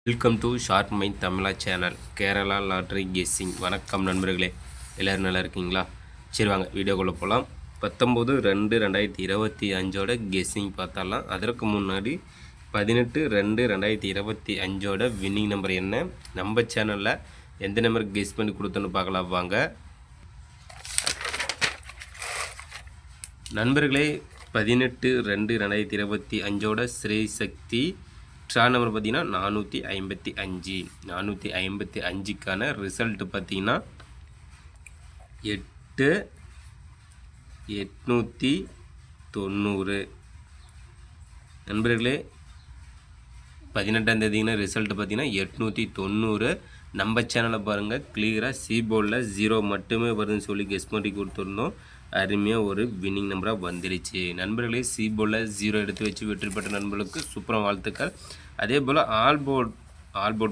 Welcome to sharp mind Tamizha channel. Kerala lottery guessing. வணக்கம் நண்பர்களே, எல்லோரும் நல்லா இருக்கீங்களா? சரி வாங்க வீடியோக்குள்ளே போகலாம். 19/2/2025 கெஸ்ஸிங் பார்த்தாலாம். அதற்கு முன்னாடி 18/2/2025 வின்னிங் நம்பர் என்ன, நம்ம சேனலில் எந்த நம்பருக்கு கெஸ் பண்ணி கொடுத்தோன்னு பார்க்கலாம் வாங்க நண்பர்களே. 18/2/2025 ஸ்ரீ சக்தி ட்ரா நம்பர் பார்த்தீங்கன்னா 455. 455க்கான ரிசல்ட்டு பார்த்தீங்கன்னா 8,890. நண்பர்களே, 18ஆம் தேதிங்கன்னா ரிசல்ட்டு பார்த்தீங்கன்னா 890. நம்ம சேனலில் பாருங்கள், கிளியராக சி போர்டில் 0 மட்டுமே வருதுன்னு சொல்லி கெஸ் பண்ணி கொடுத்துருந்தோம். அருமையாக ஒரு வின்னிங் நம்பராக வந்துடுச்சு. நண்பர்களே, சி போர்டில் 0 எடுத்து வச்சு வெற்றி பெற்ற நண்பர்களுக்கு சூப்பராக வாழ்த்துக்கள். அதே போல் ஆல் போர்டு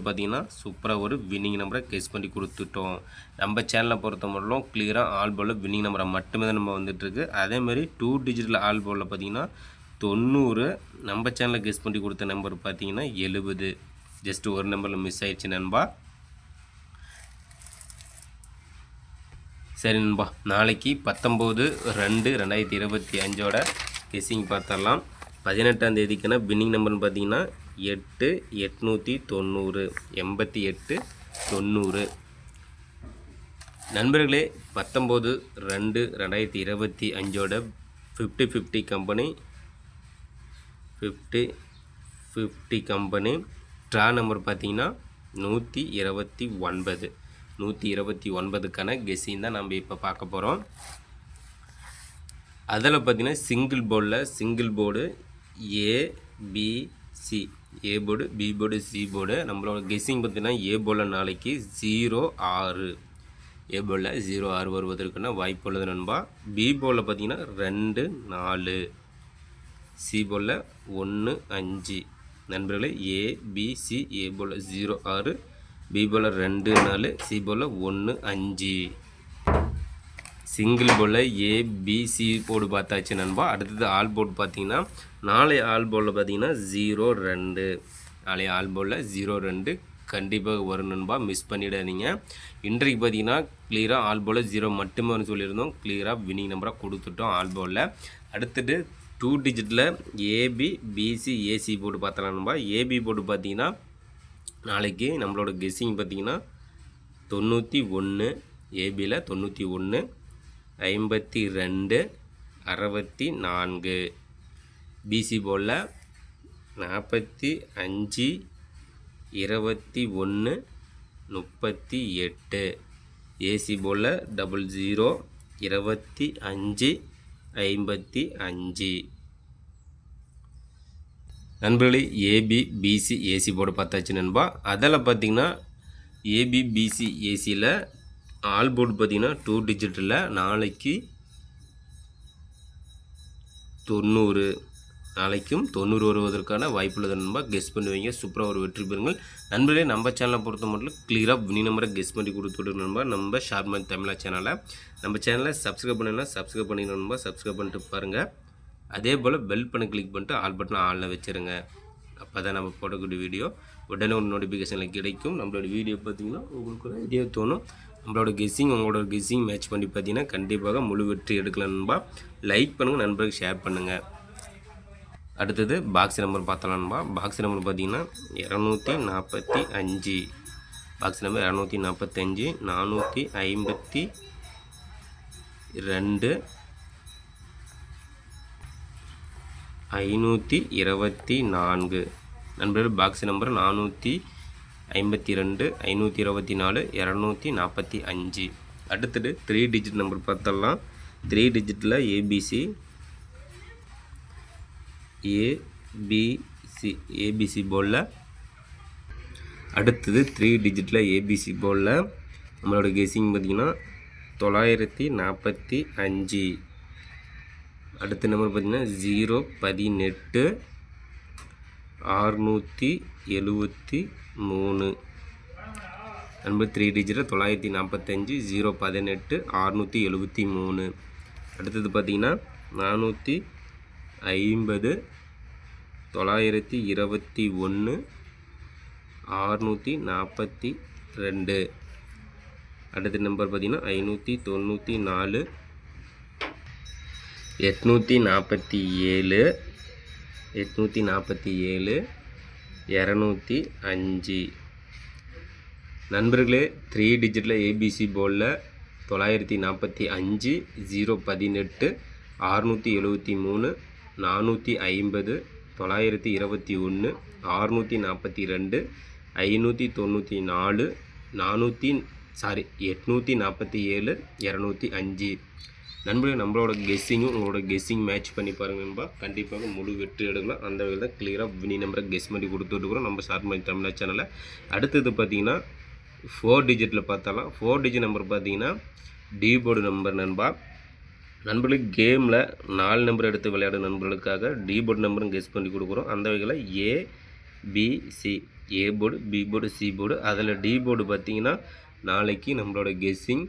பார்த்திங்கன்னா சூப்பராக ஒரு வின்னிங் நம்பரை கெஸ் பண்ணி கொடுத்துட்டோம். நம்ம சேனலை பொறுத்த மட்டும் கிளியராக ஆல் போர்டில் வின்னிங் நம்பரை மட்டுமே தான் நம்ம வந்துட்டுருக்கு. அதேமாதிரி 2 டிஜிட்டில் ஆல் போர்டில் பார்த்திங்கன்னா 90. நம்ம சேனலில் கெஸ் பண்ணி கொடுத்த நம்பர் பார்த்திங்கன்னா 70. ஜஸ்ட் ஒரு நம்பரில் மிஸ் ஆயிடுச்சு நண்பா. சரி நண்பா, நாளைக்கு 19/2/2025 கெஸ்ஸிங் பார்த்தரலாம். 18ஆம் தேதிக்கான வின்னிங் நம்பர்னு பார்த்தீங்கன்னா 8,890. 8890. நண்பர்களே, 19/2/2025 50/50 கம்பெனி 50/50 கம்பெனி ட்ரா நம்பர் பார்த்தீங்கன்னா 129. 129க்கான கெஸ்ஸிங் தான் நம்ம இப்போ பார்க்க போகிறோம். அதில் பார்த்திங்கன்னா single board A B C, A board, B board, C board. நம்மளோட கெஸ்ஸிங் பார்த்திங்கன்னா ஏ போர்டில் நாளைக்கு 06. ஏ போர்டில் 06 வருவதற்கான வாய்ப்பு உள்ளது நண்பா. பி போர்டில் பார்த்திங்கன்னா 2 4, சி போர்டில் 1 5. நண்பர்களே, ஏபிசி ஏ போர்டில் 06, பி போர்டில் 2 4, சி போர்டில் 1 5. சிங்கிள் போர்டில் ஏபிசி போர்டு பார்த்தாச்சு நண்பா. அடுத்தது ஆல் போர்டு பார்த்தீங்கன்னா நாளை ஆல் போர்டில் பார்த்தீங்கன்னா 02. நாளை ஆல் போர்டில் 02 கண்டிப்பாக வரும் நண்பா, மிஸ் பண்ணிடாதீங்க. இன்றைக்கு பார்த்தீங்கன்னா கிளியராக ஆல் போர்டில் 0 மட்டுமே வரும்னு சொல்லியிருந்தோம். கிளியராக வின்னிங் நம்பராக கொடுத்துட்டோம் ஆல் போர்டில். அடுத்துட்டு 2 டிஜிட்டில் ஏபி பிசி ஏசி போர்டு பார்த்தலாம் நண்பா. ஏபி போர்டு பார்த்தீங்கன்னா நாளைக்கு நம்மளோட கெஸ்ஸிங் பார்த்திங்கன்னா 91. ஏபியில் 91, 52, 64. பிசி போர்டில் 45, 21, 38. ஏசி போர்டில் 00, 25, 55. நண்பர்களே, ஏபி பிசி ஏசி போர்டு பார்த்தாச்சு நண்பா. அதில் பார்த்திங்கன்னா ஏபி பிசி ஏசியில் ஆல் போர்டு பார்த்திங்கன்னா 2 டிஜிட்டில் நாளைக்கு 90. நாளைக்கும் 90 வருவதற்கான வாய்ப்புள்ளது நண்பா. கெஸ் பண்ணுவீங்க, சூப்பராக ஒரு வெற்றி பெறுங்கள் நண்பர்களே. நம்ம சேனலை பொறுத்த மட்டும் கிளியராக வினி நம்பரை கெஸ் பண்ணி கொடுத்துட்டு நண்பா. நம்ம ஷார்ப் மைண்ட் தமிழா சேனலை சப்ஸ்கிரைப் பண்ணணும்னா சப்ஸ்கிரைப் பண்ணிடணும் நண்பா. சப்ஸ்கிரைப் பண்ணிட்டு பாருங்கள். அதே போல் பெல் பண்ண கிளிக் பண்ணிட்டு ஆல் பட்டன் ஆனில் வச்சுருங்க. அப்போ தான் நம்ம போடக்கூடிய வீடியோ உடனே ஒரு நோட்டிஃபிகேஷனில் கிடைக்கும். நம்மளோட வீடியோ பார்த்திங்கன்னா உங்களுக்கு ஒரு ஐடியா தோணும். நம்மளோட கெஸ்ஸிங் உங்களோட கெஸ்ஸிங் மேட்ச் பண்ணி பார்த்தீங்கன்னா கண்டிப்பாக முழு வெற்றி எடுக்கலாம் நண்பா. லைக் பண்ணுங்கள், நண்பர்களுக்கு ஷேர் பண்ணுங்கள். அடுத்தது பாக்ஸ் நம்பர் பார்த்தலாம் நண்பா. பாக்ஸ் நம்பர் பார்த்திங்கன்னா 245. Box number 245, 452, 524. நண்பர்கள், பாக்ஸ் நம்பர் 452, 524, 245. அடுத்தது 3 டிஜிட் நம்பர் பார்த்தலாம். 3 டிஜிட்டில் ஏபிசி போர்டில். அடுத்தது 3 டிஜிட்டில் ஏபிசி போர்டில் நம்மளோட கெஸ்ஸிங் பார்த்திங்கன்னா 945. அடுத்த நம்பர் பார்த்திங்கன்னா 018, 673. நம்பர் 3 டிஜிட்டில் 945, 018, 673. அடுத்தது பார்த்திங்கன்னா 450, 921, 642. அடுத்த நம்பர் பார்த்தீங்கன்னா 594, 847, 205. நண்பர்களே 3 டிஜிட்டில் ஏபிசி போர்டில் 945, 018, 673, 450, 921, 642, 594, 847, 205. நண்பர்களே நம்மளோட கெஸ்ஸிங்கும் உங்களோட கெஸ்ஸிங் மேட்ச் பண்ணி பாருங்கள் நண்பா. கண்டிப்பாக முழு வெற்றி எடுக்கலாம். அந்த வகையில் தான் கிளியராக வினி நம்பரை கெஸ் பண்ணி கொடுத்துட்டுருக்குறோம் நம்ம ஷார்ட் மணி தமிழா சேனலில். அடுத்தது பார்த்தீங்கன்னா 4 டிஜிட்டில் பார்த்தாலாம். 4 டிஜிட் நம்பர் பார்த்தீங்கன்னா டி போர்டு நம்பர் நண்பா. நண்பர்களுக்கு கேமில் 4 நம்பர் எடுத்து விளையாடும் நண்பர்களுக்காக டி போர்டு நம்பரும் கெஸ் பண்ணி கொடுக்குறோம். அந்த வகையில் A B C, A board, B board, C board. அதில் டி போர்டு பார்த்தீங்கன்னா நாளைக்கு நம்மளோட கெஸ்ஸிங்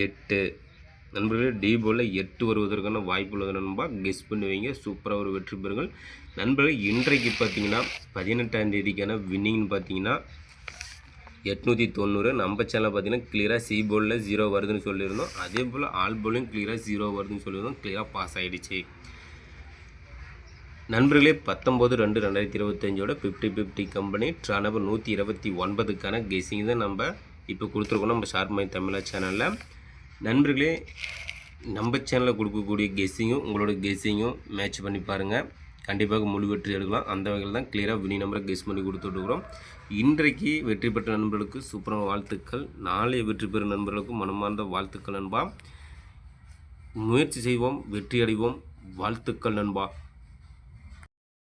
8. நண்பர்களே டி போர்டில் 8 வருவதற்கான வாய்ப்பு உள்ளது நண்பா. கெஸ் பண்ணுவீங்க, சூப்பராக ஒரு வெற்றி பெறுங்கள் நண்பர்கள். இன்றைக்கு பார்த்தீங்கன்னா 18ஆம் தேதிக்கான வின்னிங்னு பார்த்தீங்கன்னா 890. நம்ம சேனலில் பார்த்தீங்கன்னா கிளியராக சி போர்டில் 0 வருதுன்னு சொல்லியிருந்தோம். அதே போல் ஆல் போர்ட்லையும் கிளியராக 0 வருதுன்னு சொல்லியிருந்தோம். கிளியராக பாஸ் ஆகிடுச்சு நண்பர்களே. 19/2/2025 50/50 கம்பெனி ட்ரா நம்பர் 129க்கான கெஸ்ஸிங் தான் நம்ம இப்போ கொடுத்துருக்கோம் நம்ம ஷார்ட் மை தமிழா சேனலில். நண்பர்களே நம்ம சேனலில் கொடுக்கக்கூடிய கெஸ்ஸிங்கும் உங்களோட கெஸ்ஸிங்கும் மேட்ச் பண்ணி பாருங்கள். கண்டிப்பாக முழு வெற்றி எடுக்கலாம். அந்த வகையில் தான் கிளியராக வினி நம்பரை கெஸ் பண்ணி கொடுத்துட்ருக்குறோம். இன்றைக்கு வெற்றி பெற்ற நண்பர்களுக்கு சூப்பரான வாழ்த்துக்கள். நாளை வெற்றி பெறும் நண்பர்களுக்கும் மனமார்ந்த வாழ்த்துக்கள் நண்பா. முயற்சி செய்வோம், வெற்றி அடைவோம். வாழ்த்துக்கள் நண்பா.